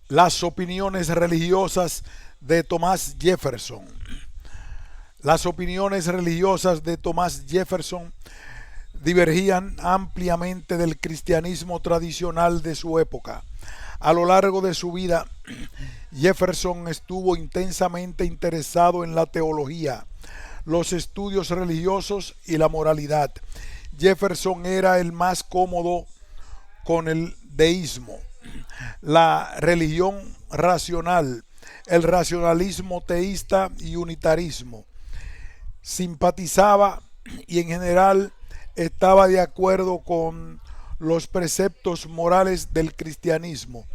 Las opiniones religiosas de Thomas Jefferson. Las opiniones religiosas de Thomas Jefferson divergían ampliamente del cristianismo tradicional de su época. A lo largo de su vida, Jefferson estuvo intensamente interesado en la teología, los estudios religiosos y la moralidad. Jefferson era el más cómodo con el deísmo, la religión racional, el racionalismo teísta y unitarismo. Simpatizaba y en general estaba de acuerdo con los preceptos morales del cristianismo.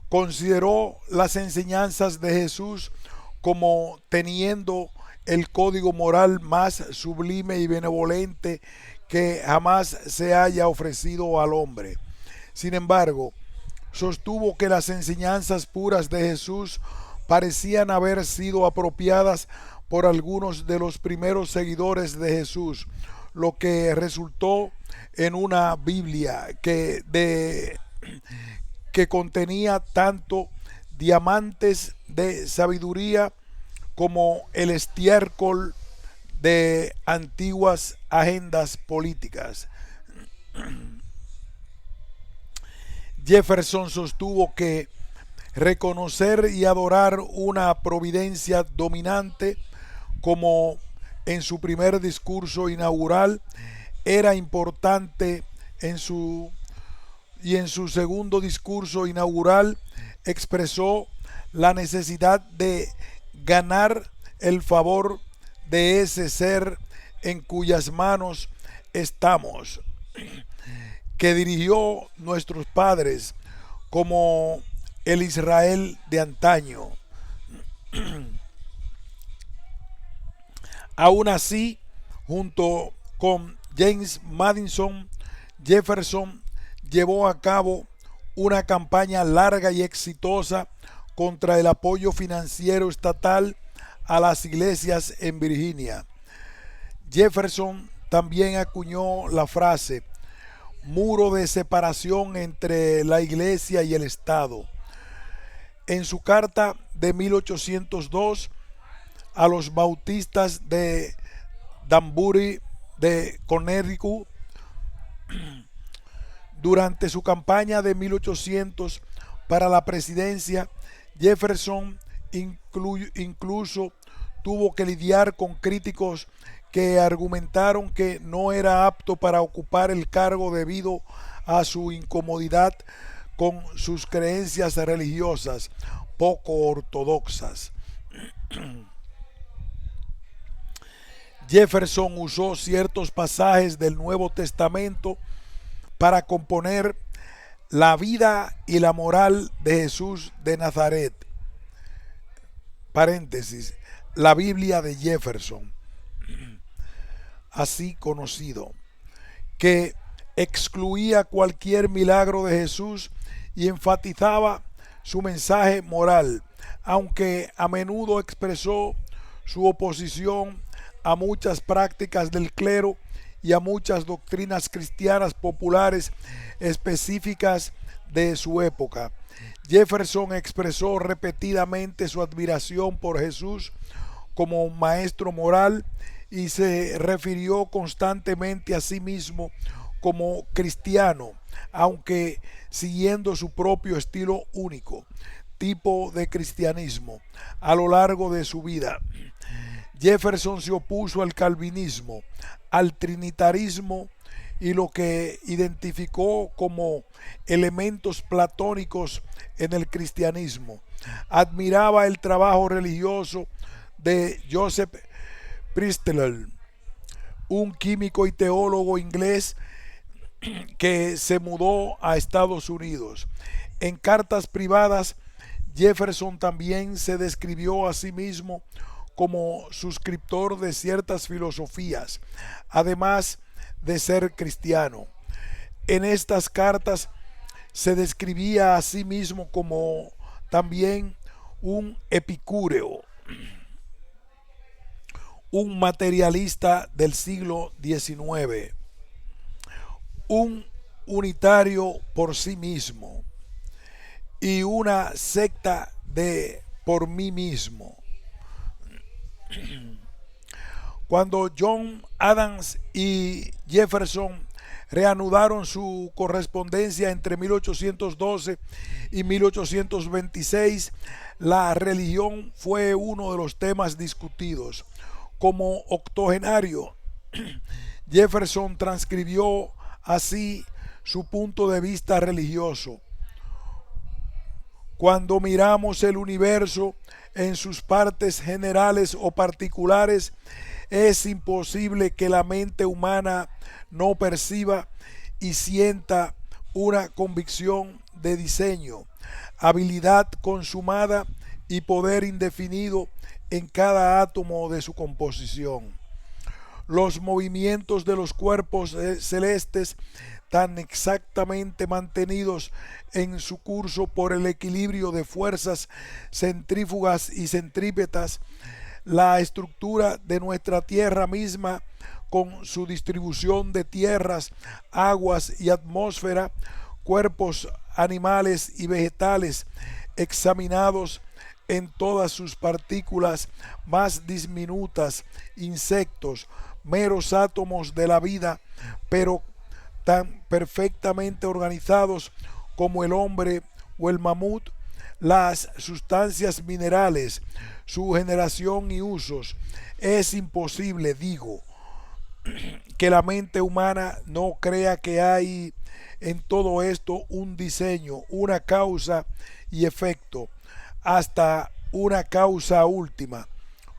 Consideró las enseñanzas de Jesús como teniendo el código moral más sublime y benevolente que jamás se haya ofrecido al hombre. Sin embargo, sostuvo que las enseñanzas puras de Jesús parecían haber sido apropiadas por algunos de los primeros seguidores de Jesús, lo que resultó en una Biblia que contenía tanto diamantes de sabiduría como el estiércol de antiguas agendas políticas. Jefferson sostuvo que reconocer y adorar una providencia dominante, como en su primer discurso inaugural, era importante en su segundo discurso inaugural expresó la necesidad de ganar el favor de ese ser en cuyas manos estamos, que dirigió nuestros padres como el Israel de antaño. Aún así, junto con James Madison, Jefferson llevó a cabo una campaña larga y exitosa contra el apoyo financiero estatal a las iglesias en Virginia. Jefferson también acuñó la frase muro de separación entre la iglesia y el Estado. En su carta de 1802 a los bautistas de Danbury de Connecticut, durante su campaña de 1800 para la presidencia, Jefferson incluso tuvo que lidiar con críticos que argumentaron que no era apto para ocupar el cargo debido a su incomodidad con sus creencias religiosas poco ortodoxas. Jefferson usó ciertos pasajes del Nuevo Testamento para componer la vida y la moral de Jesús de Nazaret. Paréntesis, la Biblia de Jefferson, así conocido, que excluía cualquier milagro de Jesús y enfatizaba su mensaje moral, aunque a menudo expresó su oposición a muchas prácticas del clero y a muchas doctrinas cristianas populares específicas de su época. Jefferson expresó repetidamente su admiración por Jesús como maestro moral y se refirió constantemente a sí mismo como cristiano, aunque siguiendo su propio estilo único, tipo de cristianismo, a lo largo de su vida. Jefferson se opuso al calvinismo, al trinitarismo y lo que identificó como elementos platónicos en el cristianismo. Admiraba el trabajo religioso de Joseph Priestley, un químico y teólogo inglés que se mudó a Estados Unidos. En cartas privadas, Jefferson también se describió a sí mismo como suscriptor de ciertas filosofías, además de ser cristiano. En estas cartas se describía a sí mismo como también un epicúreo, un materialista del siglo XIX, un unitario por sí mismo y una secta de por mí mismo. Cuando John Adams y Jefferson reanudaron su correspondencia entre 1812 y 1826, la religión fue uno de los temas discutidos. Como octogenario, Jefferson transcribió así su punto de vista religioso. Cuando miramos el universo en sus partes generales o particulares, es imposible que la mente humana no perciba y sienta una convicción de diseño, habilidad consumada y poder indefinido en cada átomo de su composición. Los movimientos de los cuerpos celestes, tan exactamente mantenidos en su curso por el equilibrio de fuerzas centrífugas y centrípetas, la estructura de nuestra Tierra misma, con su distribución de tierras, aguas y atmósfera, cuerpos animales y vegetales examinados en todas sus partículas más diminutas, insectos, meros átomos de la vida, pero tan perfectamente organizados como el hombre o el mamut, las sustancias minerales, su generación y usos. Es imposible, digo, que la mente humana no crea que hay en todo esto un diseño, una causa y efecto, hasta una causa última,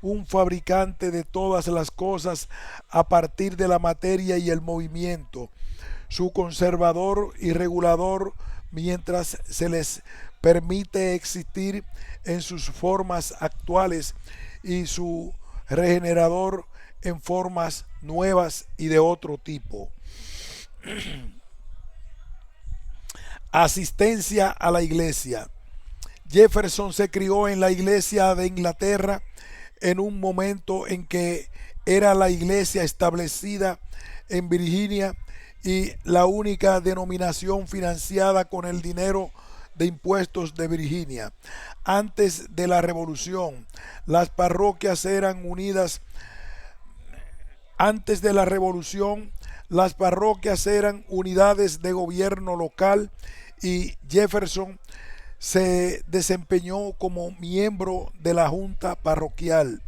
un fabricante de todas las cosas a partir de la materia y el movimiento, su conservador y regulador mientras se les permite existir en sus formas actuales, y su regenerador en formas nuevas y de otro tipo. Asistencia a la iglesia. Jefferson se crió en la iglesia de Inglaterra en un momento en que era la iglesia establecida en Virginia y la única denominación financiada con el dinero de impuestos de Virginia. Antes de la Revolución, las parroquias eran unidas. Antes de la Revolución, las parroquias eran unidades de gobierno local y Jefferson se desempeñó como miembro de la Junta Parroquial,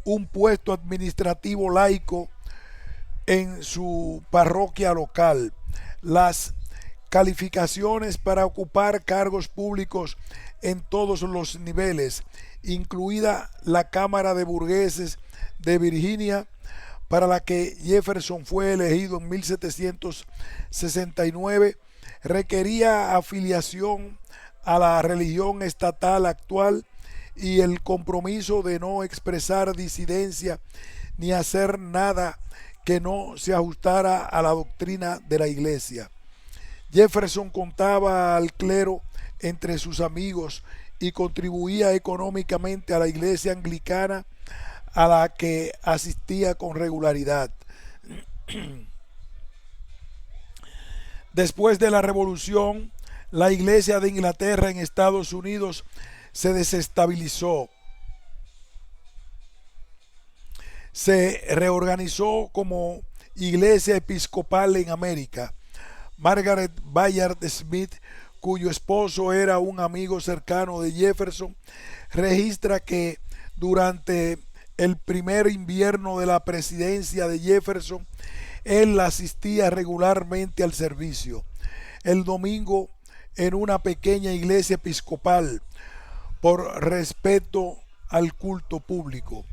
un puesto administrativo laico en su parroquia local. Las calificaciones para ocupar cargos públicos en todos los niveles, incluida la Cámara de Burgueses de Virginia, para la que Jefferson fue elegido en 1769, requería afiliación a la religión estatal actual y el compromiso de no expresar disidencia ni hacer nada que no se ajustara a la doctrina de la iglesia. Jefferson contaba al clero entre sus amigos y contribuía económicamente a la iglesia anglicana, a la que asistía con regularidad. Después de la Revolución, la iglesia de Inglaterra en Estados Unidos se desestabilizó. Se reorganizó como iglesia episcopal en América. Margaret Bayard Smith, cuyo esposo era un amigo cercano de Jefferson, registra que durante el primer invierno de la presidencia de Jefferson, él asistía regularmente al servicio el domingo en una pequeña iglesia episcopal por respeto al culto público.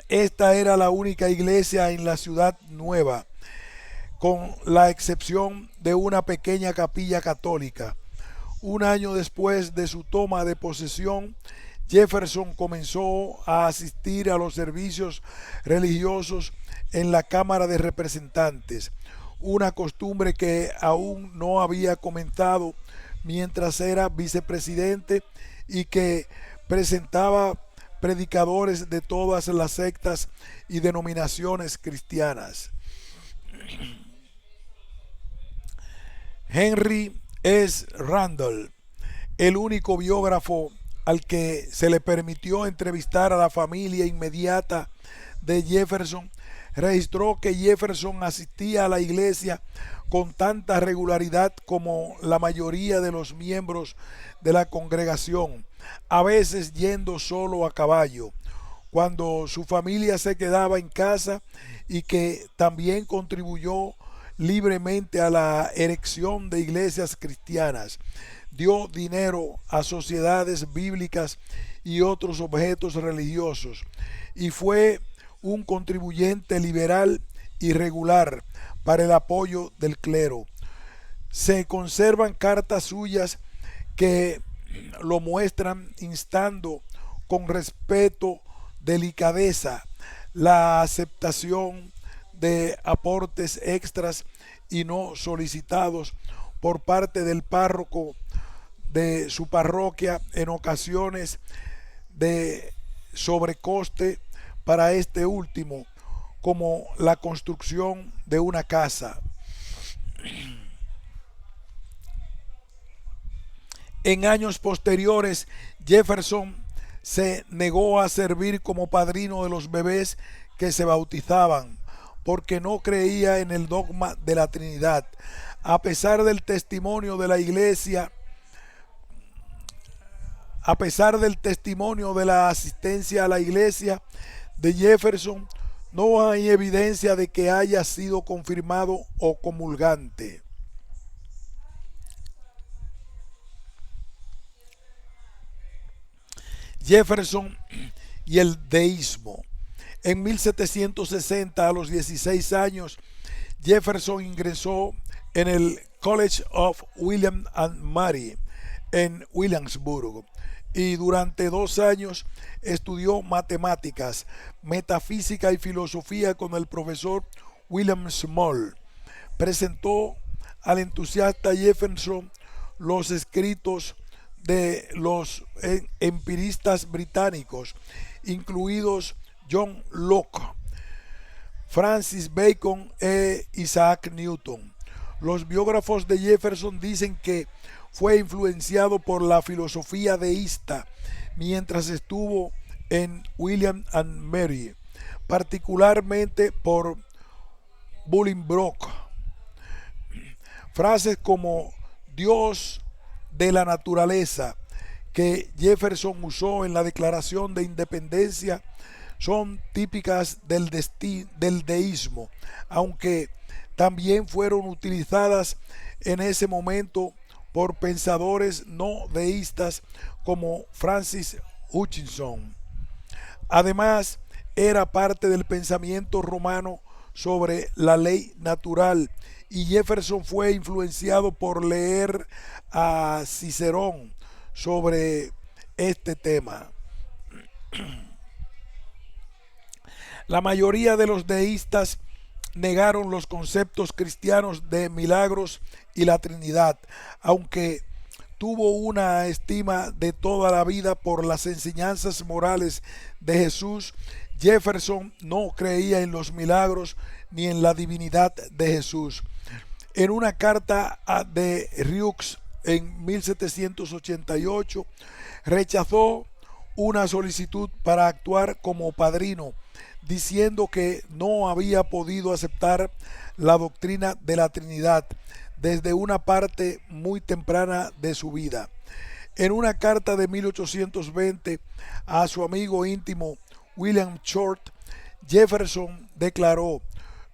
Esta era la única iglesia en la ciudad nueva, con la excepción de una pequeña capilla católica. Un año después de su toma de posesión, Jefferson comenzó a asistir a los servicios religiosos en la Cámara de Representantes, una costumbre que aún no había comenzado mientras era vicepresidente y que presentaba predicadores de todas las sectas y denominaciones cristianas. Henry S. Randall, el único biógrafo al que se le permitió entrevistar a la familia inmediata de Jefferson, registró que Jefferson asistía a la iglesia con tanta regularidad como la mayoría de los miembros de la congregación, a veces yendo solo a caballo, cuando su familia se quedaba en casa, y que también contribuyó libremente a la erección de iglesias cristianas, dio dinero a sociedades bíblicas y otros objetos religiosos, y fue un contribuyente liberal y regular para el apoyo del clero. Se conservan cartas suyas que lo muestran instando con respeto, delicadeza, la aceptación de aportes extras y no solicitados por parte del párroco de su parroquia, en ocasiones de sobrecoste para este último, como la construcción de una casa. En años posteriores, Jefferson se negó a servir como padrino de los bebés que se bautizaban, porque no creía en el dogma de la Trinidad. A pesar del testimonio de la iglesia, a pesar del testimonio de la asistencia a la iglesia de Jefferson, no hay evidencia de que haya sido confirmado o comulgante. Jefferson y el deísmo. En 1760, a los 16 años, Jefferson ingresó en el College of William and Mary en Williamsburg, y durante 2 años estudió matemáticas, metafísica y filosofía con el profesor William Small. Presentó al entusiasta Jefferson los escritos de los empiristas británicos, incluidos John Locke, Francis Bacon e Isaac Newton. Los biógrafos de Jefferson dicen que fue influenciado por la filosofía deísta mientras estuvo en William and Mary, particularmente por Bolingbroke. Frases como Dios de la naturaleza, que Jefferson usó en la Declaración de Independencia, son típicas del deísmo, aunque también fueron utilizadas en ese momento por pensadores no deístas como Francis Hutchinson. Además, era parte del pensamiento romano sobre la ley natural, y Jefferson fue influenciado por leer a Cicerón sobre este tema. La mayoría de los deístas negaron los conceptos cristianos de milagros y la Trinidad, aunque tuvo una estima de toda la vida por las enseñanzas morales de Jesús. Jefferson no creía en los milagros ni en la divinidad de Jesús. En una carta de Rieux en 1788, rechazó una solicitud para actuar como padrino, diciendo que no había podido aceptar la doctrina de la Trinidad desde una parte muy temprana de su vida. En una carta de 1820 a su amigo íntimo William Short, Jefferson declaró: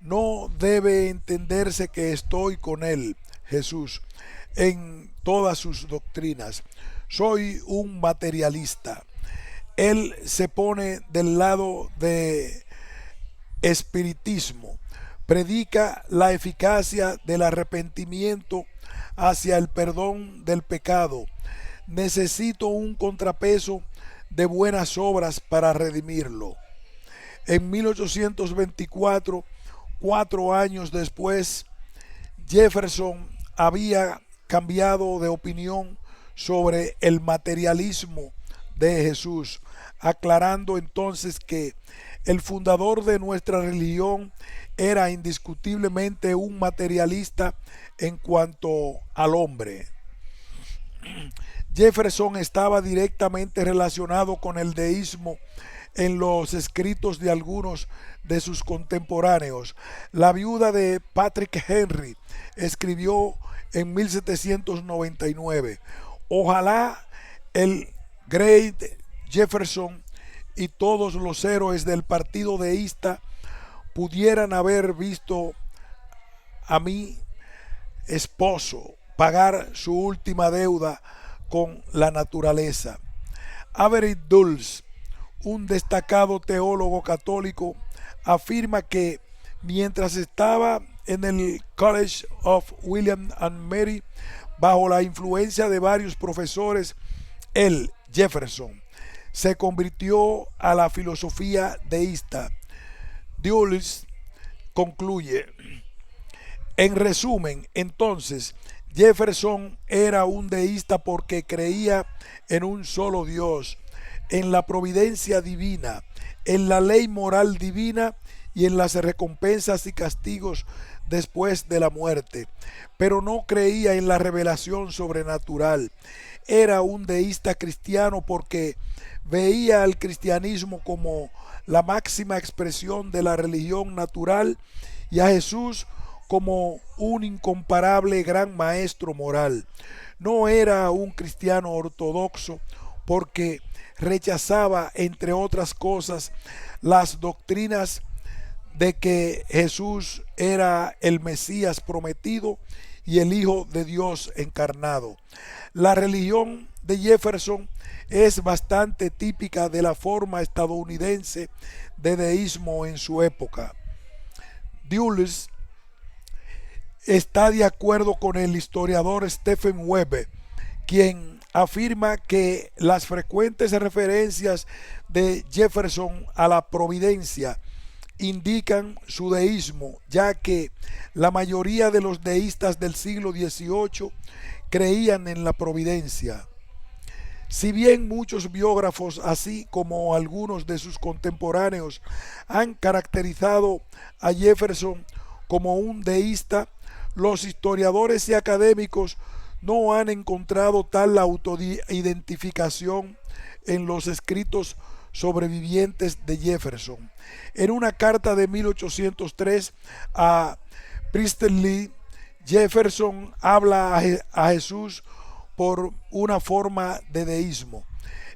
no debe entenderse que estoy con él, Jesús, en todas sus doctrinas. Soy un materialista. Él se pone del lado de espiritismo, predica la eficacia del arrepentimiento hacia el perdón del pecado. Necesito un contrapeso de buenas obras para redimirlo. En 1824, 4 años después, Jefferson había cambiado de opinión sobre el materialismo de Jesús, aclarando entonces que el fundador de nuestra religión era indiscutiblemente un materialista en cuanto al hombre. Jefferson estaba directamente relacionado con el deísmo en los escritos de algunos de sus contemporáneos. La viuda de Patrick Henry escribió en 1799: ojalá el Great Jefferson y todos los héroes del partido deísta pudieran haber visto a mi esposo pagar su última deuda con la naturaleza. Avery Dulles, un destacado teólogo católico, afirma que mientras estaba en el College of William and Mary, bajo la influencia de varios profesores, él, Jefferson, se convirtió a la filosofía deísta. Dulles concluye: en resumen, entonces, Jefferson era un deísta porque creía en un solo Dios, en la providencia divina, en la ley moral divina y en las recompensas y castigos después de la muerte, pero no creía en la revelación sobrenatural. Era un deísta cristiano porque veía al cristianismo como la máxima expresión de la religión natural y a Jesús como un incomparable gran maestro moral. No era un cristiano ortodoxo porque rechazaba, entre otras cosas, las doctrinas de que Jesús era el Mesías prometido y el Hijo de Dios encarnado. La religión de Jefferson es bastante típica de la forma estadounidense de deísmo en su época. Dulles está de acuerdo con el historiador Stephen Webber, quien afirma que las frecuentes referencias de Jefferson a la providencia indican su deísmo, ya que la mayoría de los deístas del siglo XVIII creían en la providencia. Si bien muchos biógrafos, así como algunos de sus contemporáneos, han caracterizado a Jefferson como un deísta, los historiadores y académicos no han encontrado tal autoidentificación en los escritos sobrevivientes de Jefferson. En una carta de 1803 a Priestley, Jefferson habla a Jesús por una forma de deísmo.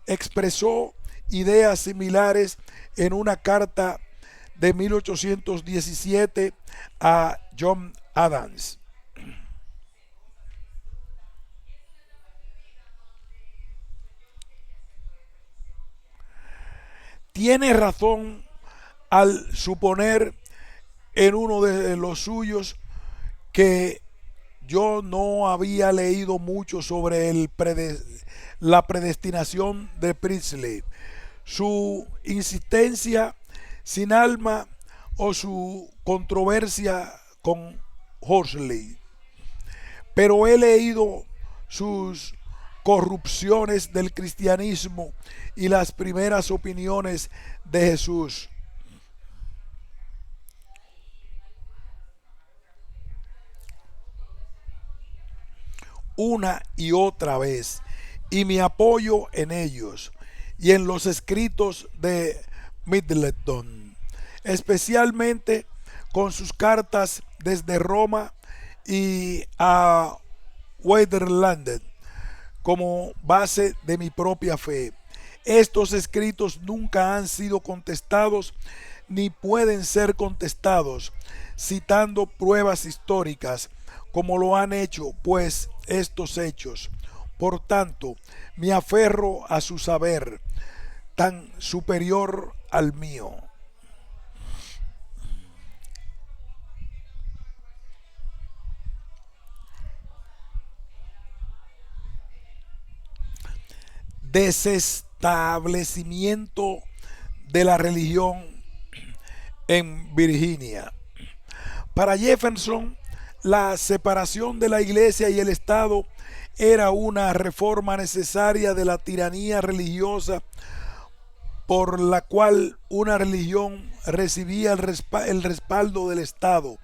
Expresó ideas similares en una carta de 1817 a John Adams. Tiene razón al suponer en uno de los suyos que yo no había leído mucho sobre la predestinación de Priestley, su insistencia sin alma o su controversia con Horsley, pero he leído sus corrupciones del cristianismo y las primeras opiniones de Jesús. Una y otra vez, y me apoyo en ellos y en los escritos de Middleton, especialmente con sus cartas desde Roma y a Wetherland como base de mi propia fe. Estos escritos nunca han sido contestados ni pueden ser contestados citando pruebas históricas como lo han hecho pues estos hechos. Por tanto, me aferro a su saber tan superior al mío. Desestablecimiento de la religión en Virginia. Para Jefferson, la separación de la iglesia y el Estado era una reforma necesaria de la tiranía religiosa por la cual una religión recibía el respaldo del Estado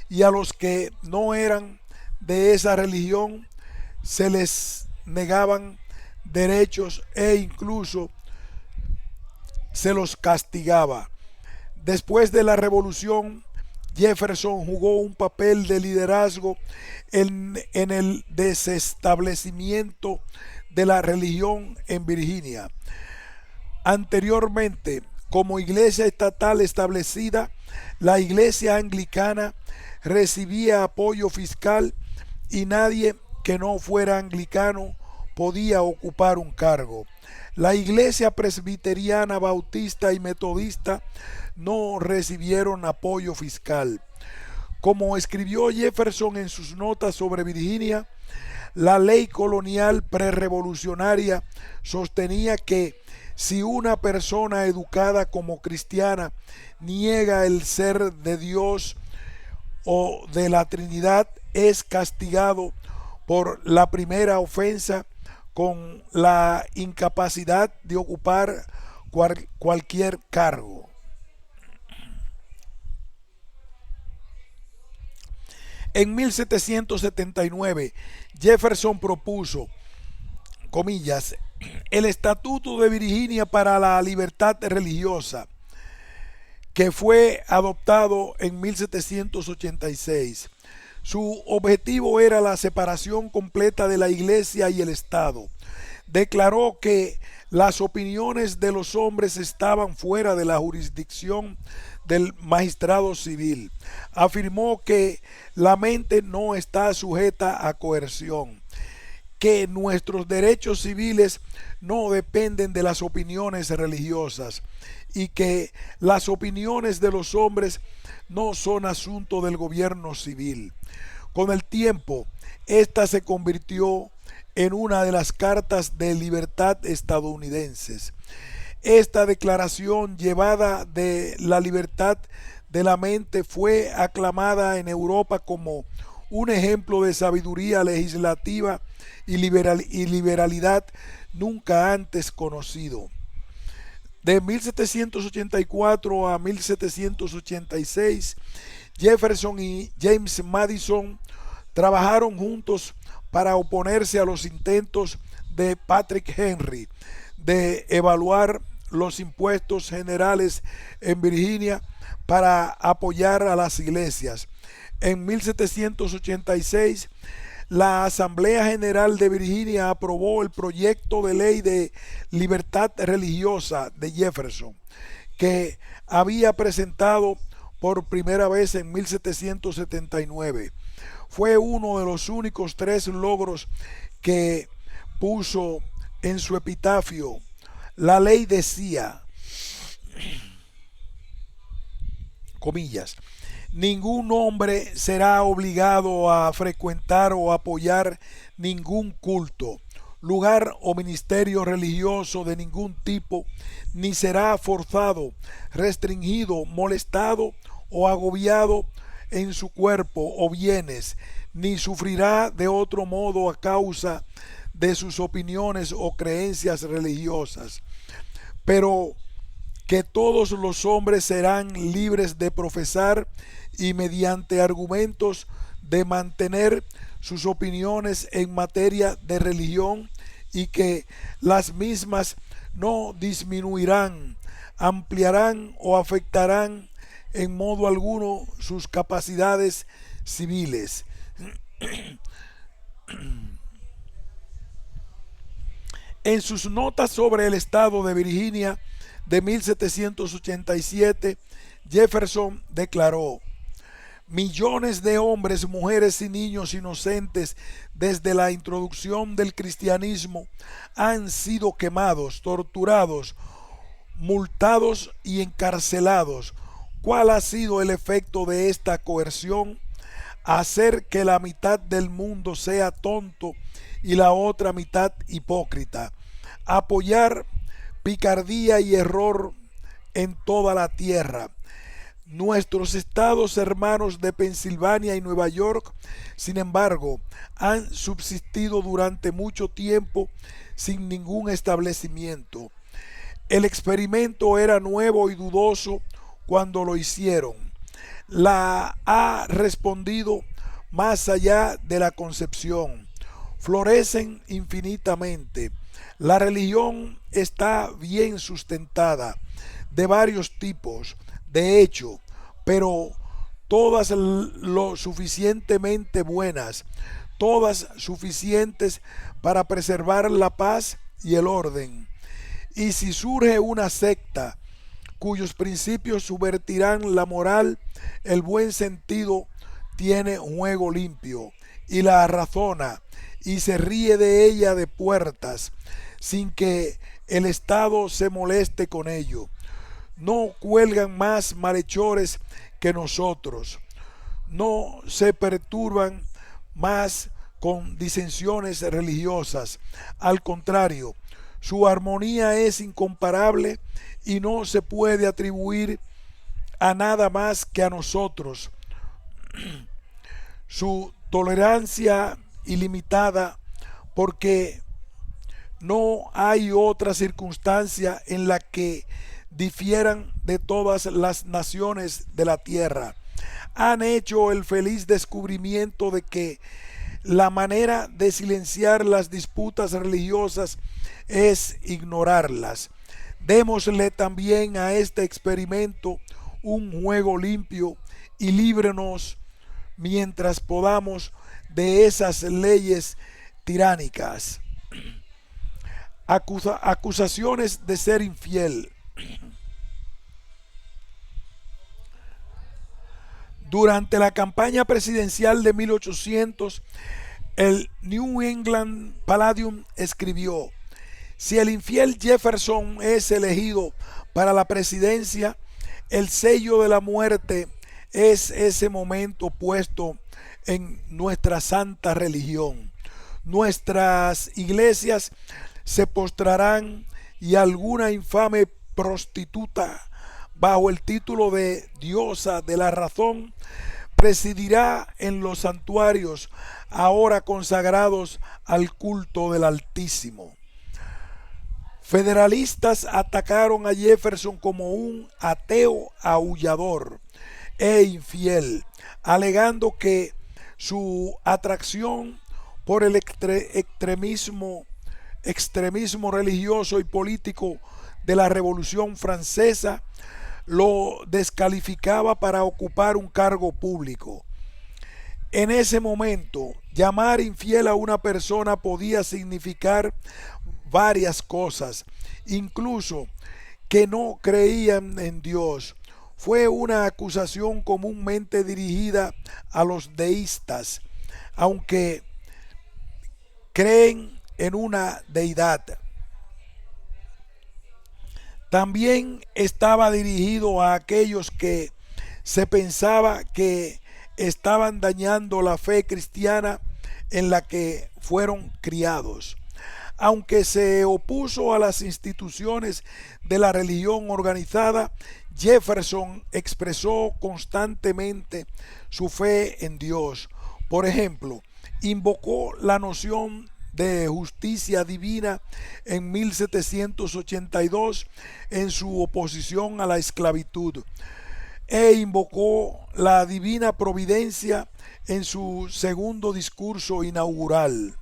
y a los que no eran de esa religión se les negaban derechos e incluso se los castigaba. Después de la revolución, Jefferson jugó un papel de liderazgo en el desestablecimiento de la religión en Virginia. Anteriormente, como iglesia estatal establecida, la iglesia anglicana recibía apoyo fiscal y nadie que no fuera anglicano podía ocupar un cargo. La iglesia presbiteriana, bautista y metodista no recibieron apoyo fiscal. Como escribió Jefferson en sus notas sobre Virginia, la ley colonial prerevolucionaria sostenía que si una persona educada como cristiana niega el ser de Dios o de la Trinidad, es castigado por la primera ofensa con la incapacidad de ocupar cualquier cargo. En 1779, Jefferson propuso, comillas, el Estatuto de Virginia para la Libertad Religiosa, que fue adoptado en 1786. Su objetivo era la separación completa de la Iglesia y el Estado. Declaró que las opiniones de los hombres estaban fuera de la jurisdicción del magistrado civil. Afirmó que la mente no está sujeta a coerción, que nuestros derechos civiles no dependen de las opiniones religiosas y que las opiniones de los hombres no son asunto del gobierno civil. Con el tiempo, esta se convirtió en una de las cartas de libertad estadounidenses. Esta declaración llevada de la libertad de la mente fue aclamada en Europa como un ejemplo de sabiduría legislativa y liberalidad nunca antes conocido. De 1784 a 1786, Jefferson y James Madison trabajaron juntos para oponerse a los intentos de Patrick Henry de evaluar los impuestos generales en Virginia para apoyar a las iglesias. En 1786, la Asamblea General de Virginia aprobó el proyecto de ley de libertad religiosa de Jefferson, que había presentado por primera vez en 1779. Fue uno de los únicos 3 logros que puso en su epitafio. La ley decía, comillas, ningún hombre será obligado a frecuentar o apoyar ningún culto, lugar o ministerio religioso de ningún tipo, ni será forzado, restringido, molestado o agobiado en su cuerpo o bienes, ni sufrirá de otro modo a causa de sus opiniones o creencias religiosas, pero que todos los hombres serán libres de profesar y mediante argumentos de mantener sus opiniones en materia de religión y que las mismas no disminuirán, ampliarán o afectarán en modo alguno sus capacidades civiles. En sus notas sobre el estado de Virginia de 1787, Jefferson declaró: millones de hombres, mujeres y niños inocentes desde la introducción del cristianismo han sido quemados, torturados, multados y encarcelados. ¿Cuál ha sido el efecto de esta coerción? Hacer que la mitad del mundo sea tonto y la otra mitad hipócrita. Apoyar picardía y error en toda la tierra. Nuestros estados hermanos de Pensilvania y Nueva York, sin embargo, han subsistido durante mucho tiempo sin ningún establecimiento. El experimento era nuevo y dudoso cuando lo hicieron. La ha respondido más allá de la concepción. Florecen infinitamente. La religión está bien sustentada, de varios tipos, de hecho, pero todas lo suficientemente buenas, todas suficientes para preservar la paz y el orden. Y si surge una secta cuyos principios subvertirán la moral, el buen sentido tiene juego limpio y la razona y se ríe de ella de puertas, sin que el Estado se moleste con ello. No cuelgan más malhechores que nosotros, no se perturban más con disensiones religiosas. Al contrario, su armonía es incomparable y no se puede atribuir a nada más que a nosotros. Su tolerancia ilimitada, porque no hay otra circunstancia en la que difieran de todas las naciones de la tierra. Han hecho el feliz descubrimiento de que la manera de silenciar las disputas religiosas es ignorarlas. Démosle también a este experimento un juego limpio y líbrenos mientras podamos de esas leyes tiránicas. Acusaciones de ser infiel. Durante la campaña presidencial de 1800, el New England Palladium escribió: si el infiel Jefferson es elegido para la presidencia, el sello de la muerte es ese momento puesto en nuestra santa religión. Nuestras iglesias se postrarán y alguna infame prostituta bajo el título de diosa de la razón presidirá en los santuarios ahora consagrados al culto del Altísimo. Federalistas atacaron a Jefferson como un ateo aullador e infiel, alegando que su atracción por el extremismo religioso y político de la Revolución Francesa lo descalificaba para ocupar un cargo público. En ese momento, llamar infiel a una persona podía significar varias cosas, incluso que no creían en Dios. Fue una acusación comúnmente dirigida a los deístas, aunque creen en una deidad. También estaba dirigido a aquellos que se pensaba que estaban dañando la fe cristiana en la que fueron criados. Aunque se opuso a las instituciones de la religión organizada, Jefferson expresó constantemente su fe en Dios. Por ejemplo, invocó la noción de justicia divina en 1782 en su oposición a la esclavitud, e invocó la divina providencia en su segundo discurso inaugural.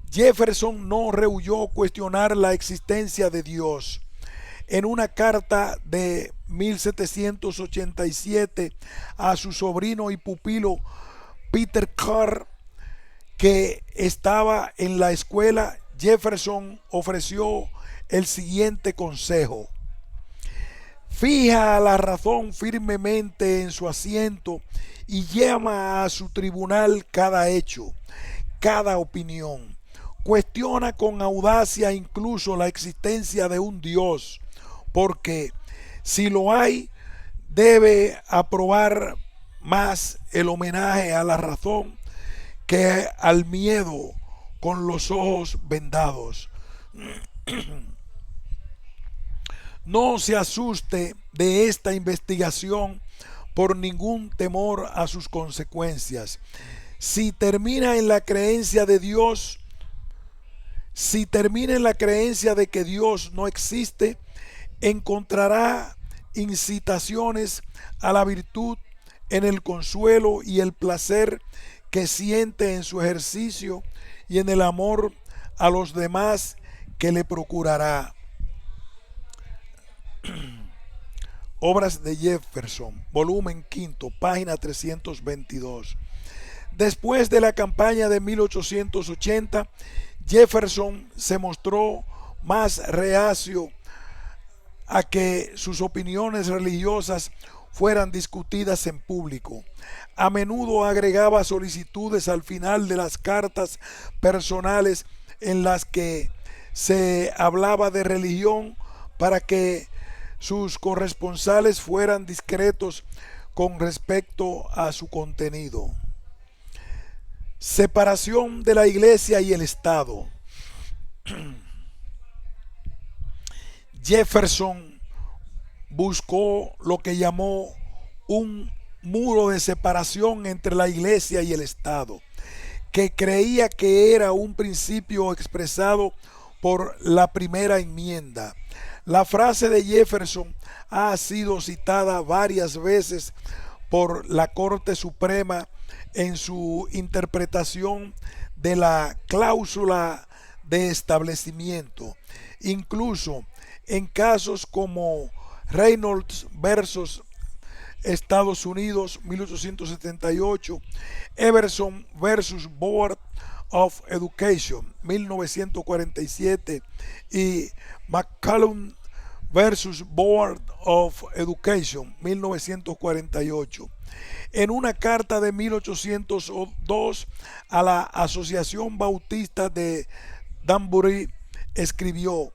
Jefferson no rehuyó cuestionar la existencia de Dios. En una carta de 1787 a su sobrino y pupilo Peter Carr, que estaba en la escuela, Jefferson ofreció el siguiente consejo: fija la razón firmemente en su asiento y llama a su tribunal cada hecho, cada opinión. Cuestiona con audacia incluso la existencia de un Dios, porque si lo hay, debe aprobar más el homenaje a la razón que al miedo con los ojos vendados. No se asuste de esta investigación por ningún temor a sus consecuencias. Si termina en la creencia de Dios, si termina en la creencia de que Dios no existe, encontrará incitaciones a la virtud en el consuelo y el placer que siente en su ejercicio y en el amor a los demás que le procurará. Obras de Jefferson, volumen quinto, página 322. Después de la campaña de 1880, Jefferson se mostró más reacio a que sus opiniones religiosas fueran discutidas en público. A menudo agregaba solicitudes al final de las cartas personales en las que se hablaba de religión para que sus corresponsales fueran discretos con respecto a su contenido. Separación de la Iglesia y el Estado. Jefferson buscó lo que llamó un muro de separación entre la Iglesia y el Estado, que creía que era un principio expresado por la primera enmienda. La frase de Jefferson ha sido citada varias veces por la Corte Suprema en su interpretación de la cláusula de establecimiento, incluso en casos como Reynolds versus Estados Unidos 1878, Everson versus Board of Education 1947 y McCallum versus Board of Education 1948. En una carta de 1802 a la Asociación Bautista de Danbury escribió: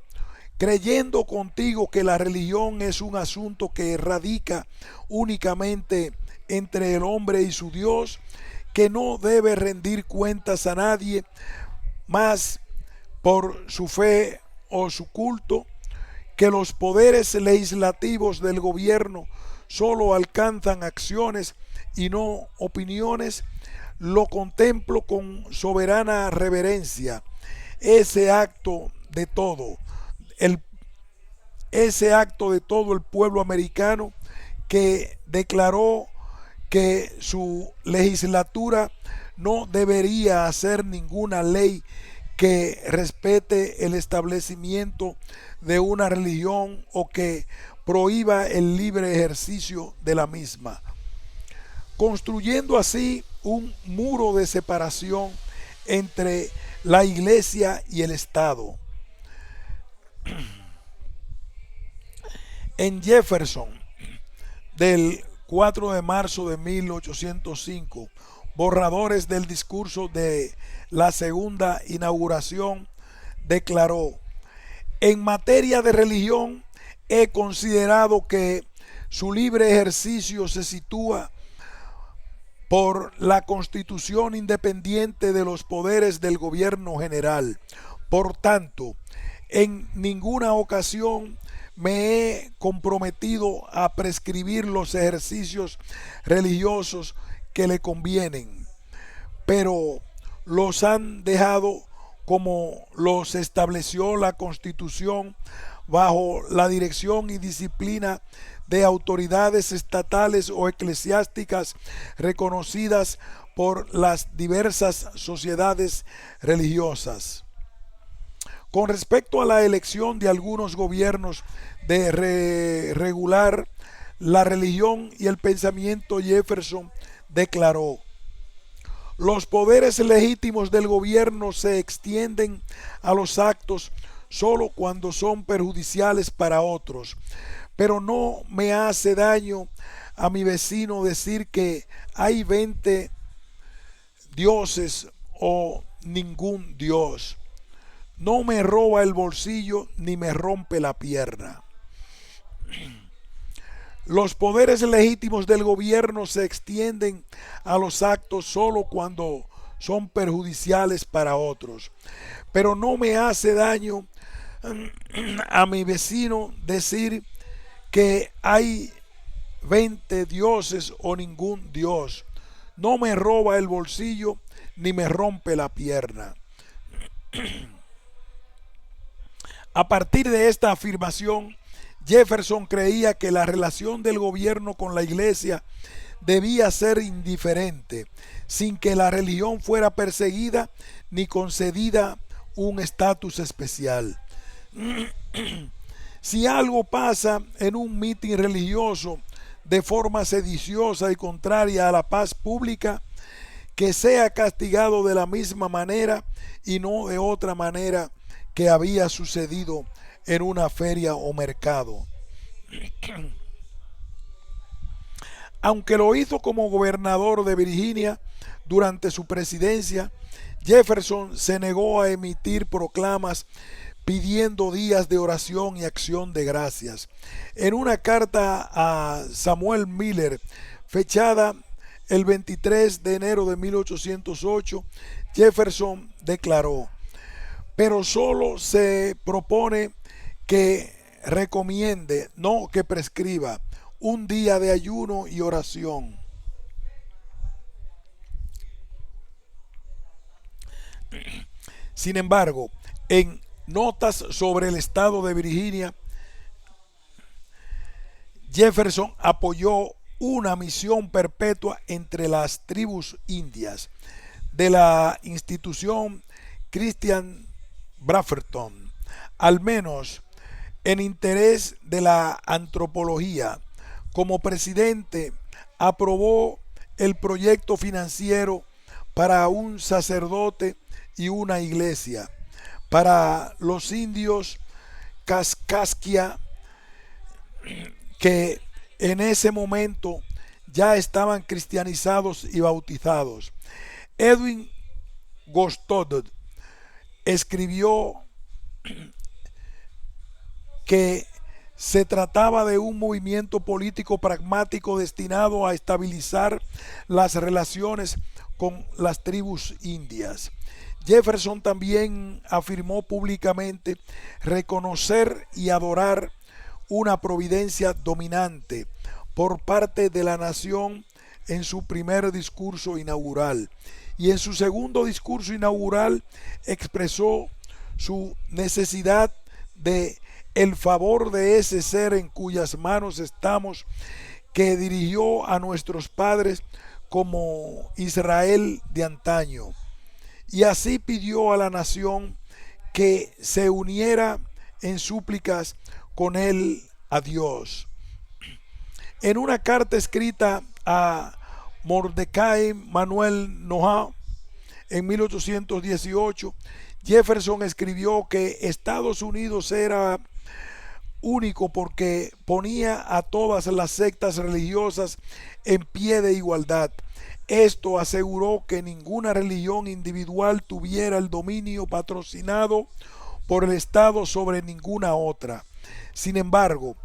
creyendo contigo que la religión es un asunto que radica únicamente entre el hombre y su Dios, que no debe rendir cuentas a nadie más por su fe o su culto, que los poderes legislativos del gobierno solo alcanzan acciones y no opiniones, lo contemplo con soberana reverencia. Ese acto de todo el pueblo americano que declaró que su legislatura no debería hacer ninguna ley que respete el establecimiento de una religión o que prohíba el libre ejercicio de la misma, construyendo así un muro de separación entre la Iglesia y el Estado. En Jefferson, del 4 de marzo de 1805, borradores del discurso de la segunda inauguración, declaró: en materia de religión, he considerado que su libre ejercicio se sitúa por la constitución independiente de los poderes del gobierno general. Por tanto, en ninguna ocasión me he comprometido a prescribir los ejercicios religiosos que le convienen, pero los han dejado como los estableció la Constitución, bajo la dirección y disciplina de autoridades estatales o eclesiásticas reconocidas por las diversas sociedades religiosas. Con respecto a la elección de algunos gobiernos de regular la religión y el pensamiento, Jefferson declaró: los poderes legítimos del gobierno se extienden a los actos solo cuando son perjudiciales para otros, pero no me hace daño a mi vecino decir que hay 20 dioses o ningún Dios. No me roba el bolsillo ni me rompe la pierna. Los poderes legítimos del gobierno se extienden a los actos solo cuando son perjudiciales para otros, pero no me hace daño a mi vecino decir que hay 20 dioses o ningún Dios. No me roba el bolsillo ni me rompe la pierna. A partir de esta afirmación, Jefferson creía que la relación del gobierno con la Iglesia debía ser indiferente, sin que la religión fuera perseguida ni concedida un estatus especial. Si algo pasa en un mitin religioso de forma sediciosa y contraria a la paz pública, que sea castigado de la misma manera y no de otra manera que había sucedido en una feria o mercado. Aunque lo hizo como gobernador de Virginia durante su presidencia, Jefferson se negó a emitir proclamas pidiendo días de oración y acción de gracias. En una carta a Samuel Miller, fechada el 23 de enero de 1808, Jefferson declaró: pero solo se propone que recomiende, no que prescriba, un día de ayuno y oración. Sin embargo, en Notas sobre el estado de Virginia, Jefferson apoyó una misión perpetua entre las tribus indias de la institución Christian Bradford, al menos en interés de la antropología. Como presidente, aprobó el proyecto financiero para un sacerdote y una iglesia para los indios Kaskaskia, que en ese momento ya estaban cristianizados y bautizados. Edwin Gostod escribió que se trataba de un movimiento político pragmático destinado a estabilizar las relaciones con las tribus indias. Jefferson también afirmó públicamente reconocer y adorar una providencia dominante por parte de la nación en su primer discurso inaugural, y en su segundo discurso inaugural expresó su necesidad de el favor de ese ser en cuyas manos estamos, que dirigió a nuestros padres como Israel de antaño. Y así pidió a la nación que se uniera en súplicas con él a Dios. En una carta escrita a Mordecai Manuel Noah en 1818, Jefferson escribió que Estados Unidos era único porque ponía a todas las sectas religiosas en pie de igualdad. Esto aseguró que ninguna religión individual tuviera el dominio patrocinado por el Estado sobre ninguna otra. Sin embargo,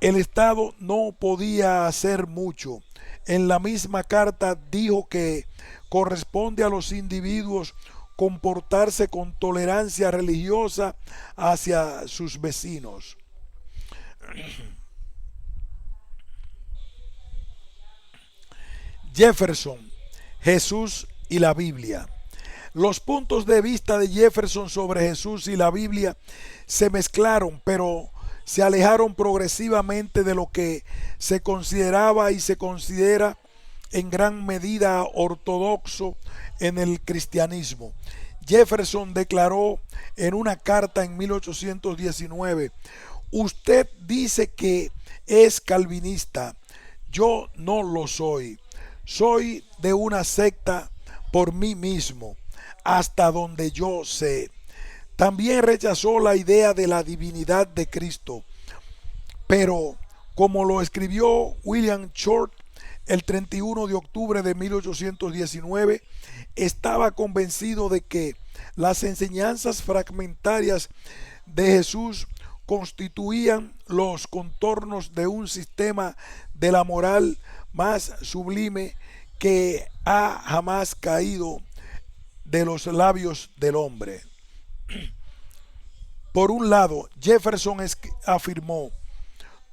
el Estado no podía hacer mucho. En la misma carta dijo que corresponde a los individuos comportarse con tolerancia religiosa hacia sus vecinos. Jefferson, Jesús y la Biblia. Los puntos de vista de Jefferson sobre Jesús y la Biblia se mezclaron, pero se alejaron progresivamente de lo que se consideraba y se considera en gran medida ortodoxo en el cristianismo. Jefferson declaró en una carta en 1819: usted dice que es calvinista, yo no lo soy. Soy de una secta por mí mismo, hasta donde yo sé. También rechazó la idea de la divinidad de Cristo, pero como lo escribió William Short el 31 de octubre de 1819, estaba convencido de que las enseñanzas fragmentarias de Jesús constituían los contornos de un sistema de la moral más sublime que ha jamás caído de los labios del hombre. Por un lado, Jefferson afirmó: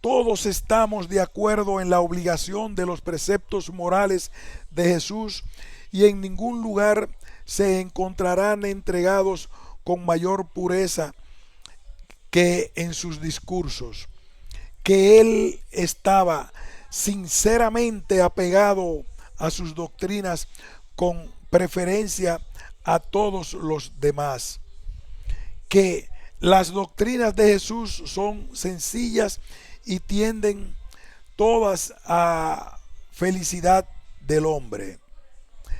todos estamos de acuerdo en la obligación de los preceptos morales de Jesús, y en ningún lugar se encontrarán entregados con mayor pureza que en sus discursos, que él estaba sinceramente apegado a sus doctrinas con preferencia a todos los demás. que las doctrinas de Jesús son sencillas y tienden todas a felicidad del hombre.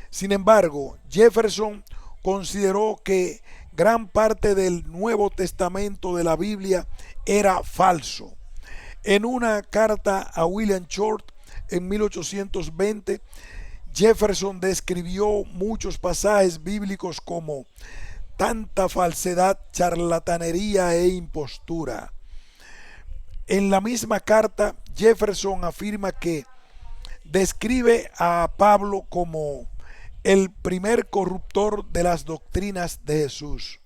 Sin embargo, Jefferson consideró que gran parte del Nuevo Testamento de la Biblia era falso. En una carta a William Short en 1820, Jefferson describió muchos pasajes bíblicos como tanta falsedad, charlatanería e impostura. En la misma carta, Jefferson afirma que describe a Pablo como el primer corruptor de las doctrinas de Jesús.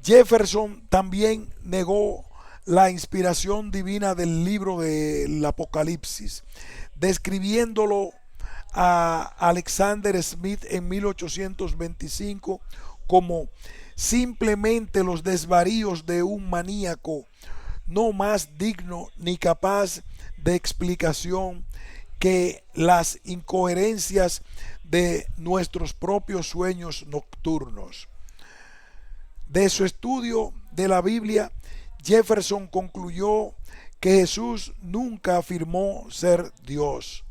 Jefferson también negó la inspiración divina del libro del Apocalipsis, describiéndolo a Alexander Smith en 1825 como simplemente los desvaríos de un maníaco, no más digno ni capaz de explicación que las incoherencias de nuestros propios sueños nocturnos. De su estudio de la Biblia, Jefferson concluyó que Jesús nunca afirmó ser Dios.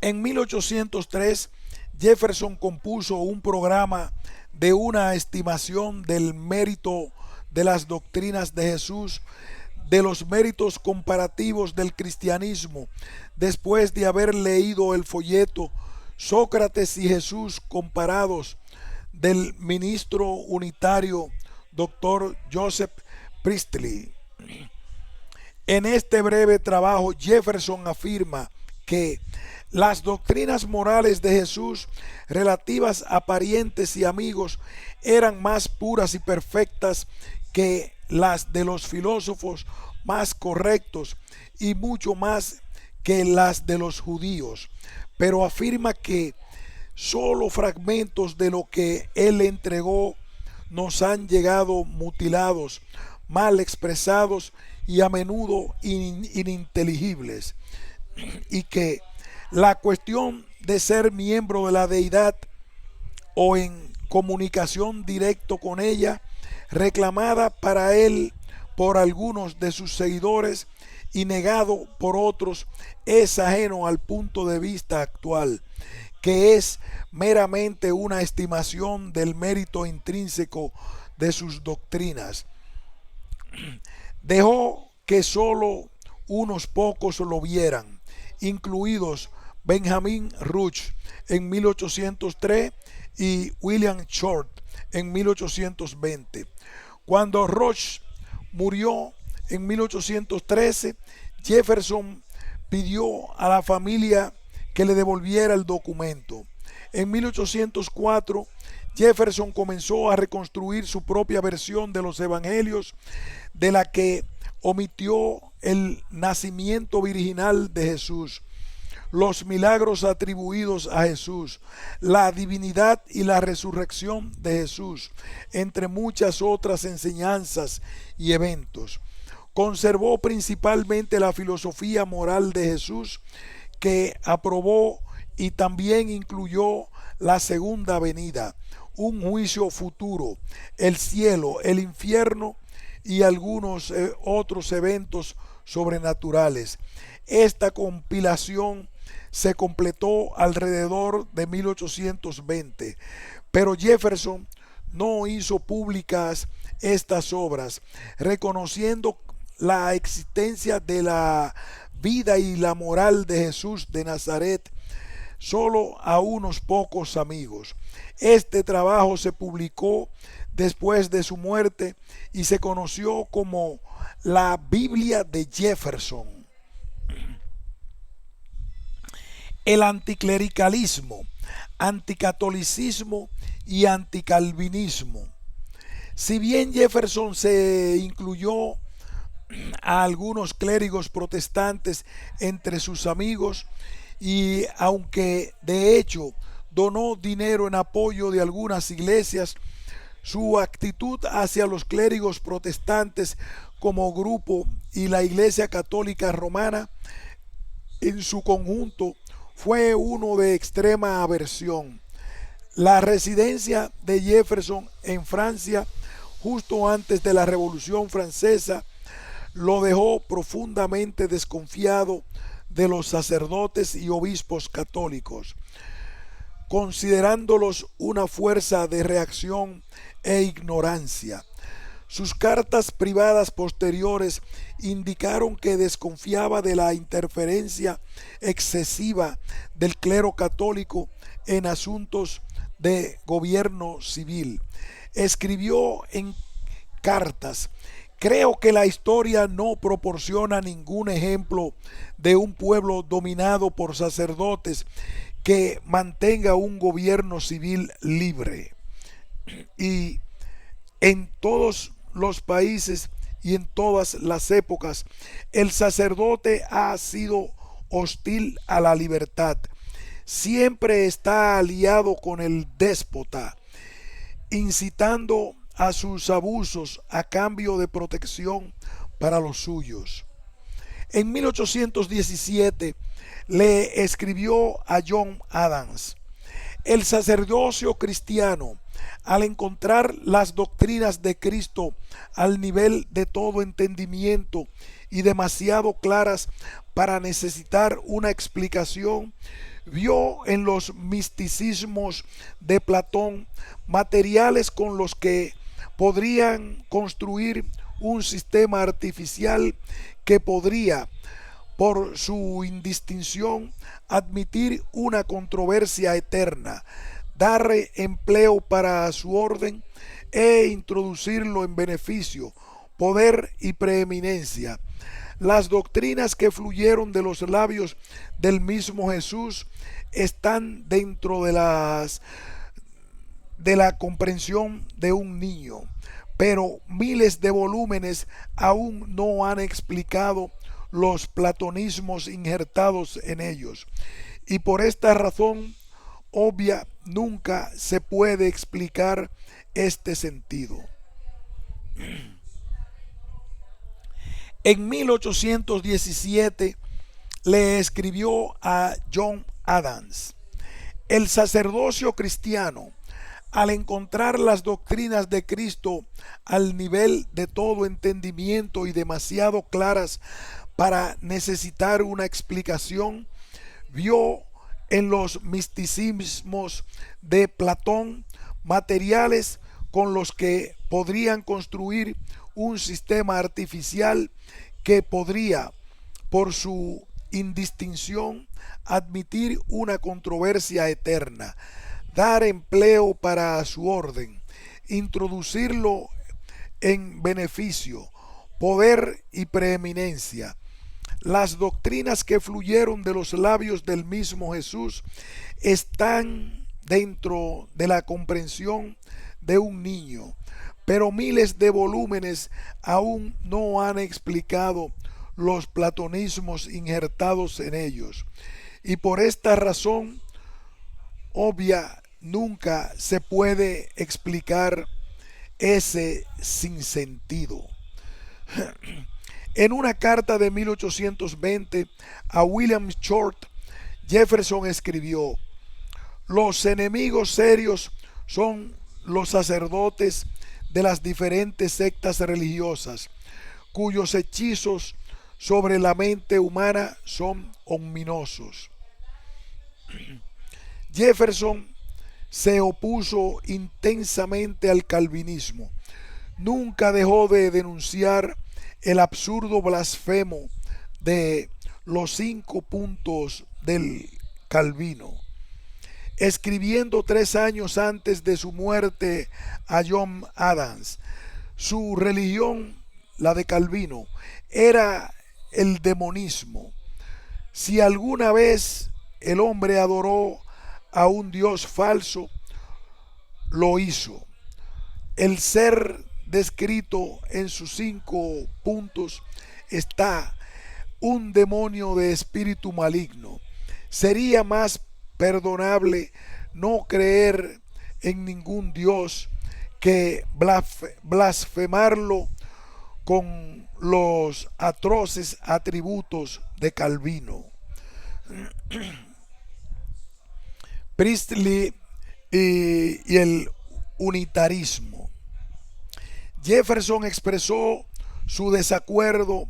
En 1803, Jefferson compuso un programa de una estimación del mérito de las doctrinas de Jesús, de los méritos comparativos del cristianismo, después de haber leído el folleto Sócrates y Jesús comparados del ministro unitario Dr. Joseph Priestley. En este breve trabajo, Jefferson afirma que las doctrinas morales de Jesús relativas a parientes y amigos eran más puras y perfectas que las de los filósofos más correctos y mucho más que las de los judíos, pero afirma que solo fragmentos de lo que él entregó nos han llegado mutilados, mal expresados y a menudo ininteligibles, y que la cuestión de ser miembro de la deidad o en comunicación directo con ella, reclamada para él por algunos de sus seguidores y negado por otros, es ajeno al punto de vista actual, que es meramente una estimación del mérito intrínseco de sus doctrinas. Dejó que solo unos pocos lo vieran, incluidos Benjamin Rush en 1803 y William Short en 1820. Cuando Rush murió en 1813, Jefferson pidió a la familia que le devolviera el documento. En 1804, Jefferson comenzó a reconstruir su propia versión de los evangelios, de la que omitió el nacimiento virginal de Jesús, los milagros atribuidos a Jesús, la divinidad y la resurrección de Jesús, entre muchas otras enseñanzas y eventos. Conservó principalmente la filosofía moral de Jesús, que aprobó, y también incluyó la segunda venida, un juicio futuro, el cielo, el infierno y algunos otros eventos sobrenaturales. Esta compilación se completó alrededor de 1820, pero Jefferson no hizo públicas estas obras, reconociendo la existencia de la vida y la moral de Jesús de Nazaret solo a unos pocos amigos. Este trabajo se publicó después de su muerte y se conoció como la Biblia de Jefferson. El anticlericalismo, anticatolicismo y anticalvinismo. Si bien Jefferson se incluyó a algunos clérigos protestantes entre sus amigos, y aunque de hecho donó dinero en apoyo de algunas iglesias, su actitud hacia los clérigos protestantes como grupo y la Iglesia Católica Romana en su conjunto fue uno de extrema aversión. La residencia de Jefferson en Francia justo antes de la Revolución Francesa lo dejó profundamente desconfiado de los sacerdotes y obispos católicos, considerándolos una fuerza de reacción e ignorancia. Sus cartas privadas posteriores indicaron que desconfiaba de la interferencia excesiva del clero católico en asuntos de gobierno civil. Escribió en cartas: creo que la historia no proporciona ningún ejemplo de un pueblo dominado por sacerdotes que mantenga un gobierno civil libre. Y en todos los países y en todas las épocas, el sacerdote ha sido hostil a la libertad. Siempre está aliado con el déspota, incitando a sus abusos a cambio de protección para los suyos. En 1817 le escribió a John Adams: el sacerdocio cristiano, al encontrar las doctrinas de Cristo al nivel de todo entendimiento y demasiado claras para necesitar una explicación, vio en los misticismos de Platón materiales con los que podrían construir un sistema artificial que podría, por su indistinción, admitir una controversia eterna, dar empleo para su orden e introducirlo en beneficio, poder y preeminencia. Las doctrinas que fluyeron de los labios del mismo Jesús están dentro de la comprensión de un niño, pero miles de volúmenes aún no han explicado los platonismos injertados en ellos, y por esta razón obvia nunca se puede explicar este sentido. En 1817 le escribió a John Adams: el sacerdocio cristiano, al encontrar las doctrinas de Cristo al nivel de todo entendimiento y demasiado claras para necesitar una explicación, vio en los misticismos de Platón materiales con los que podrían construir un sistema artificial que podría, por su indistinción, admitir una controversia eterna, dar empleo para su orden, introducirlo en beneficio, poder y preeminencia. Las doctrinas que fluyeron de los labios del mismo Jesús están dentro de la comprensión de un niño, pero miles de volúmenes aún no han explicado los platonismos injertados en ellos, y por esta razón obvia nunca se puede explicar ese sinsentido. En una carta de 1820 a William Short, Jefferson escribió: los enemigos serios son los sacerdotes de las diferentes sectas religiosas, cuyos hechizos sobre la mente humana son ominosos. Jefferson se opuso intensamente al calvinismo. Nunca dejó de denunciar el absurdo blasfemo de los 5 puntos del Calvino, escribiendo 3 años antes de su muerte a John Adams: su religión, la de Calvino, era el demonismo. Si alguna vez el hombre adoró a un Dios falso, lo hizo. El ser descrito en sus 5 puntos está un demonio de espíritu maligno. Sería más perdonable no creer en ningún Dios que blasfemarlo con los atroces atributos de Calvino. Priestley y el unitarismo. Jefferson expresó su desacuerdo,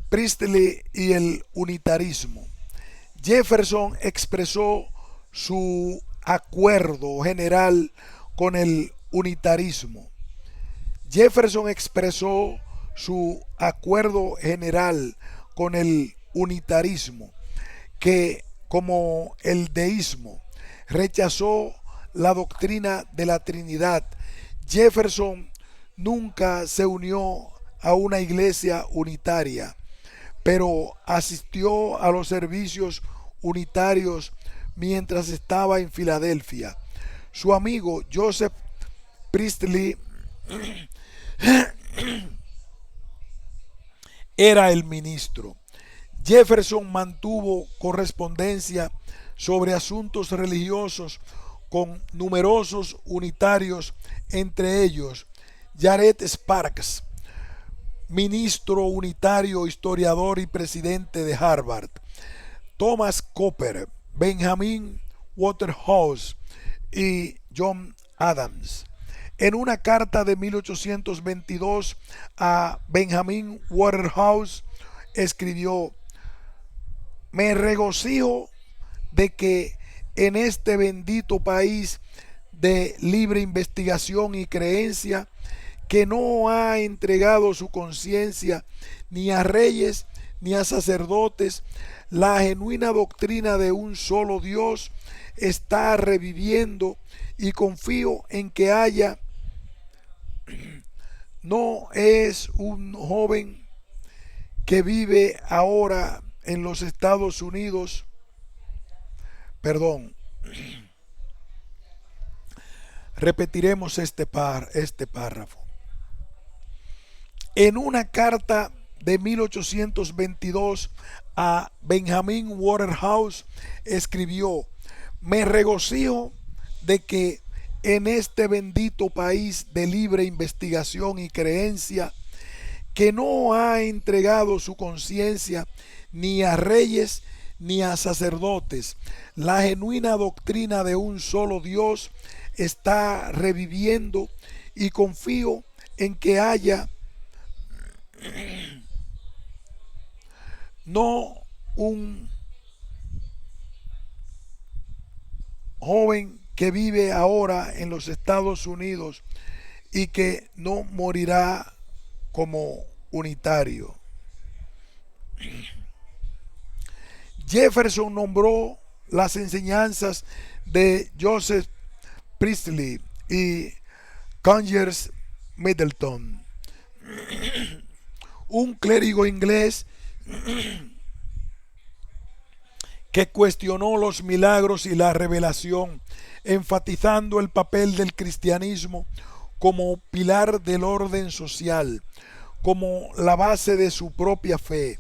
Priestley y el unitarismo. Jefferson expresó su acuerdo general con el unitarismo. Jefferson expresó su acuerdo general con el unitarismo, que, como el deísmo, rechazó la doctrina de la Trinidad. Jefferson nunca se unió a una iglesia unitaria, pero asistió a los servicios unitarios mientras estaba en Filadelfia. Su amigo Joseph Priestley era el ministro. Jefferson mantuvo correspondencia sobre asuntos religiosos con numerosos unitarios, entre ellos Jared Sparks, ministro unitario, historiador y presidente de Harvard; Thomas Cooper, Benjamin Waterhouse y John Adams. En una carta de 1822 a Benjamin Waterhouse escribió: me regocijo de que en este bendito país de libre investigación y creencia, que no ha entregado su conciencia ni a reyes ni a sacerdotes, la genuina doctrina de un solo Dios está reviviendo, y confío en que haya. No es un joven que vive ahora en los Estados Unidos, perdón, repetiremos este párrafo. En una carta de 1822 a Benjamin Waterhouse escribió: me regocijo de que en este bendito país de libre investigación y creencia, que no ha entregado su conciencia ni a reyes ni a sacerdotes, la genuina doctrina de un solo Dios está reviviendo, y confío en que haya no un joven que vive ahora en los Estados Unidos y que no morirá como unitario. Jefferson nombró las enseñanzas de Joseph Priestley y Conyers Middleton, un clérigo inglés que cuestionó los milagros y la revelación, enfatizando el papel del cristianismo como pilar del orden social, como la base de su propia fe.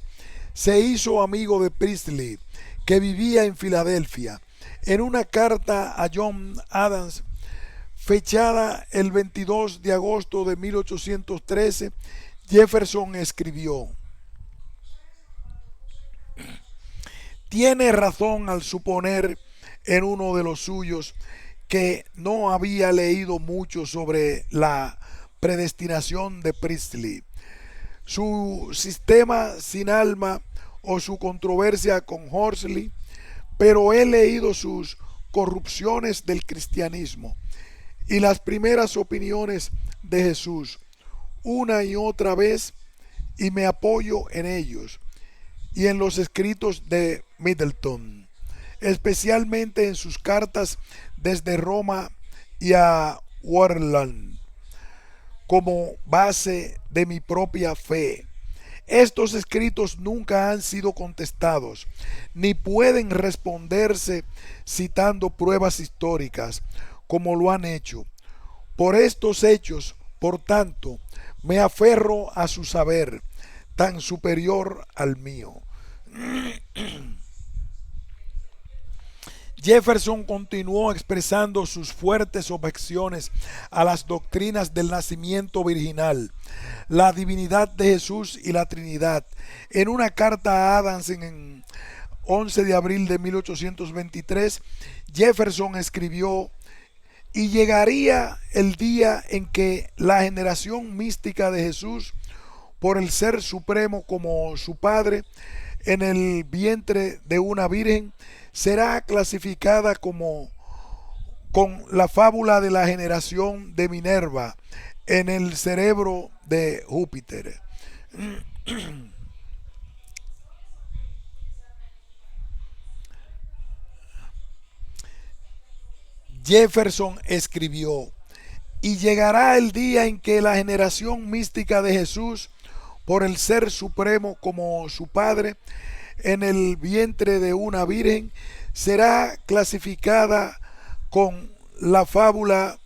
Se hizo amigo de Priestley, que vivía en Filadelfia. En una carta a John Adams, fechada el 22 de agosto de 1813, Jefferson escribió: tiene razón al suponer en uno de los suyos que no había leído mucho sobre la predestinación de Priestley, su sistema sin alma o su controversia con Horsley, pero he leído sus corrupciones del cristianismo y las primeras opiniones de Jesús una y otra vez, y me apoyo en ellos y en los escritos de Middleton, especialmente en sus cartas desde Roma y a Warland, como base de mi propia fe. Estos escritos nunca han sido contestados, ni pueden responderse citando pruebas históricas, como lo han hecho. Por estos hechos, por tanto, me aferro a su saber, tan superior al mío. Jefferson continuó expresando sus fuertes objeciones a las doctrinas del nacimiento virginal, la divinidad de Jesús y la Trinidad. En una carta a Adams en 11 de abril de 1823, Jefferson escribió: y llegaría el día en que la generación mística de Jesús, por el Ser Supremo como su Padre, en el vientre de una virgen, será clasificada como con la fábula de la generación de Minerva en el cerebro de Júpiter. Jefferson escribió: y llegará el día en que la generación mística de Jesús, por el Ser Supremo como su Padre, en el vientre de una virgen, será clasificada con la fábula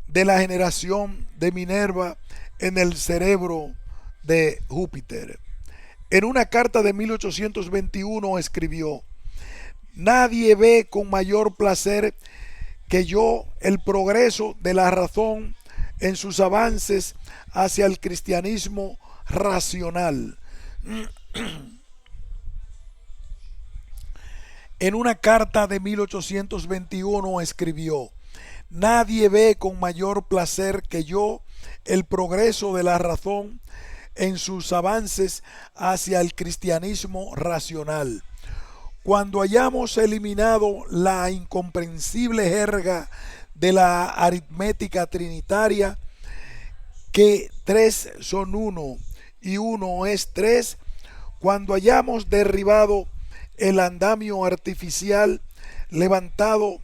de la generación de Minerva en el cerebro de Júpiter. En una carta de 1821 escribió: nadie ve con mayor placer que yo el progreso de la razón en sus avances hacia el cristianismo racional. En una carta de 1821 escribió: nadie ve con mayor placer que yo el progreso de la razón en sus avances hacia el cristianismo racional. Cuando hayamos eliminado la incomprensible jerga de la aritmética trinitaria, que tres son uno y uno es tres, cuando hayamos derribado el andamio artificial levantado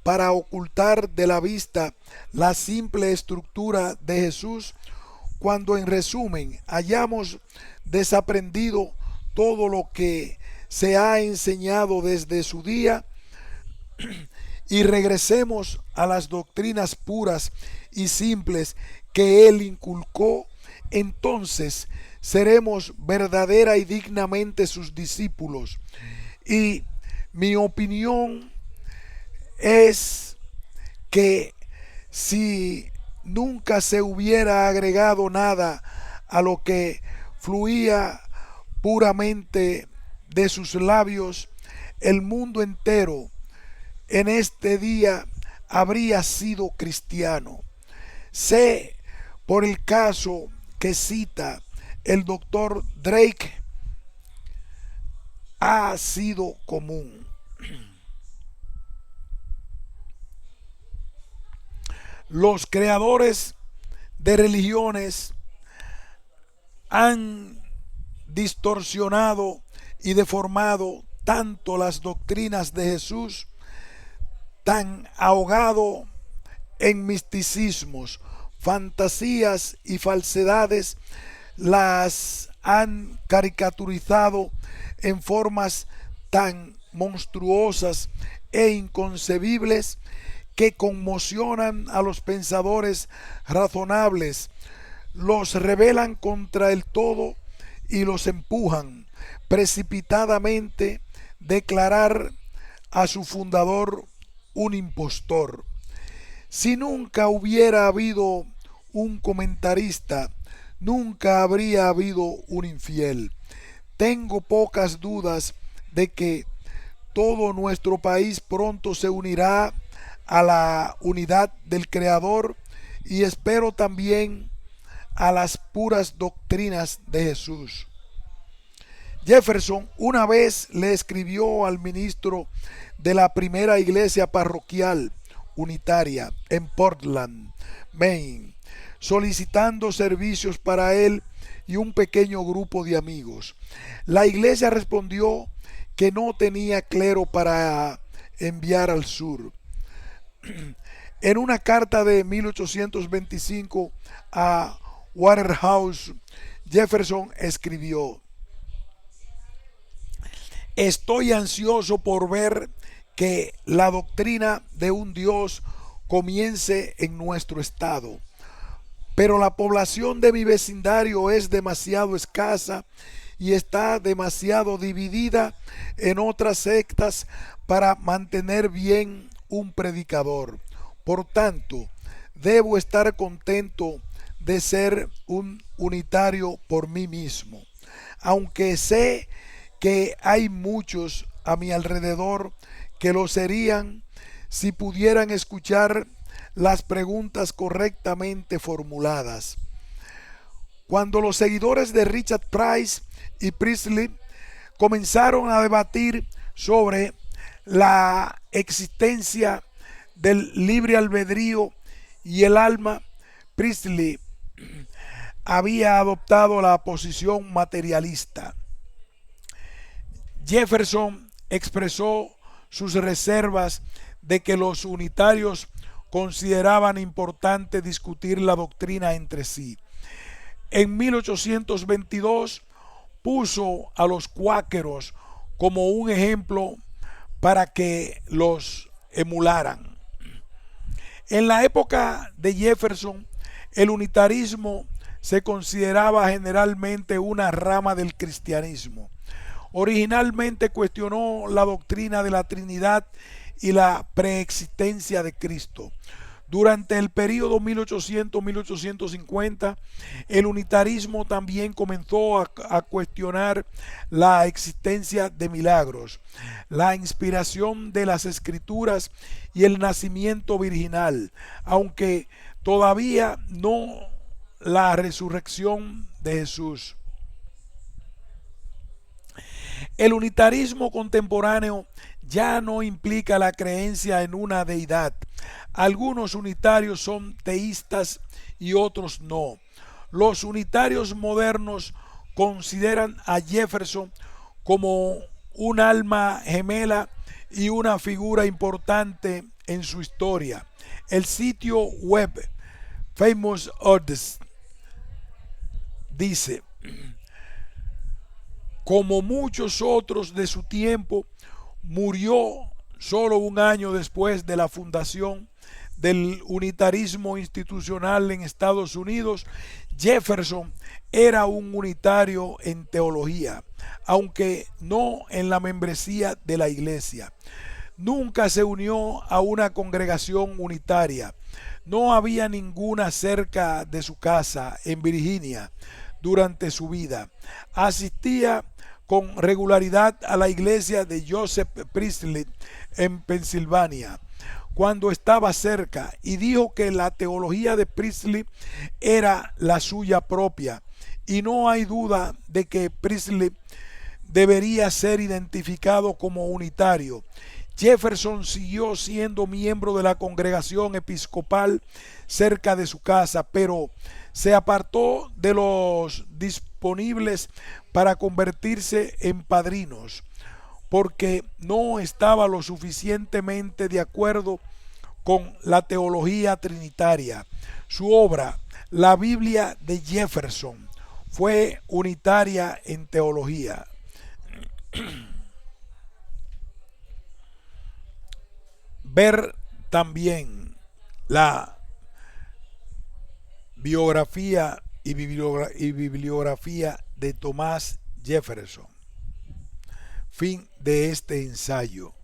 para ocultar de la vista la simple estructura de Jesús, cuando en resumen hayamos desaprendido todo lo que se ha enseñado desde su día y regresemos a las doctrinas puras y simples que él inculcó, entonces seremos verdadera y dignamente sus discípulos. Y mi opinión es que si nunca se hubiera agregado nada a lo que fluía puramente de sus labios, el mundo entero en este día habría sido cristiano. Sé por el caso que cita el doctor Drake, ha sido común. Los creadores de religiones han distorsionado y deformado tanto las doctrinas de Jesús, tan ahogado en misticismos, fantasías y falsedades, las han caricaturizado en formas tan monstruosas e inconcebibles que conmocionan a los pensadores razonables, los rebelan contra el todo y los empujan precipitadamente a declarar a su fundador un impostor. Si nunca hubiera habido un comentarista, nunca habría habido un infiel. Tengo pocas dudas de que todo nuestro país pronto se unirá a la unidad del Creador y espero también a las puras doctrinas de Jesús. Jefferson una vez le escribió al ministro de la primera iglesia parroquial unitaria en Portland, Maine, solicitando servicios para él y un pequeño grupo de amigos. La iglesia respondió que no tenía clero para enviar al sur. En una carta de 1825 a Waterhouse, Jefferson escribió: estoy ansioso por ver que la doctrina de un Dios comience en nuestro estado, pero la población de mi vecindario es demasiado escasa y está demasiado dividida en otras sectas para mantener bien un predicador. Por tanto, debo estar contento de ser un unitario por mí mismo, aunque sé que hay muchos a mi alrededor que lo serían si pudieran escuchar las preguntas correctamente formuladas. Cuando los seguidores de Richard Price y Priestley comenzaron a debatir sobre la existencia del libre albedrío y el alma, Priestley había adoptado la posición materialista. Jefferson expresó sus reservas de que los unitarios consideraban importante discutir la doctrina entre sí. En 1822 puso a los cuáqueros como un ejemplo para que los emularan. En la época de Jefferson, el unitarismo se consideraba generalmente una rama del cristianismo. Originalmente cuestionó la doctrina de la Trinidad y la preexistencia de Cristo. Durante el período 1800-1850, el unitarismo también comenzó a cuestionar la existencia de milagros, la inspiración de las escrituras y el nacimiento virginal, aunque todavía no la resurrección de Jesús. El unitarismo contemporáneo ya no implica la creencia en una deidad. Algunos unitarios son teístas y otros no. Los unitarios modernos consideran a Jefferson como un alma gemela y una figura importante en su historia. El sitio web Famous Odds dice: como muchos otros de su tiempo, murió solo un año después de la fundación del unitarismo institucional en Estados Unidos. Jefferson era un unitario en teología, aunque no en la membresía de la iglesia. Nunca se unió a una congregación unitaria. No había ninguna cerca de su casa en Virginia durante su vida. Asistía con regularidad a la iglesia de Joseph Priestley en Pensilvania cuando estaba cerca, y dijo que la teología de Priestley era la suya propia, y no hay duda de que Priestley debería ser identificado como unitario. Jefferson siguió siendo miembro de la congregación episcopal cerca de su casa, pero se apartó de los disponibles para convertirse en padrinos, porque no estaba lo suficientemente de acuerdo con la teología trinitaria. Su obra, la Biblia de Jefferson, fue unitaria en teología. Ver también la biografía y bibliografía de Thomas Jefferson. Fin de este ensayo.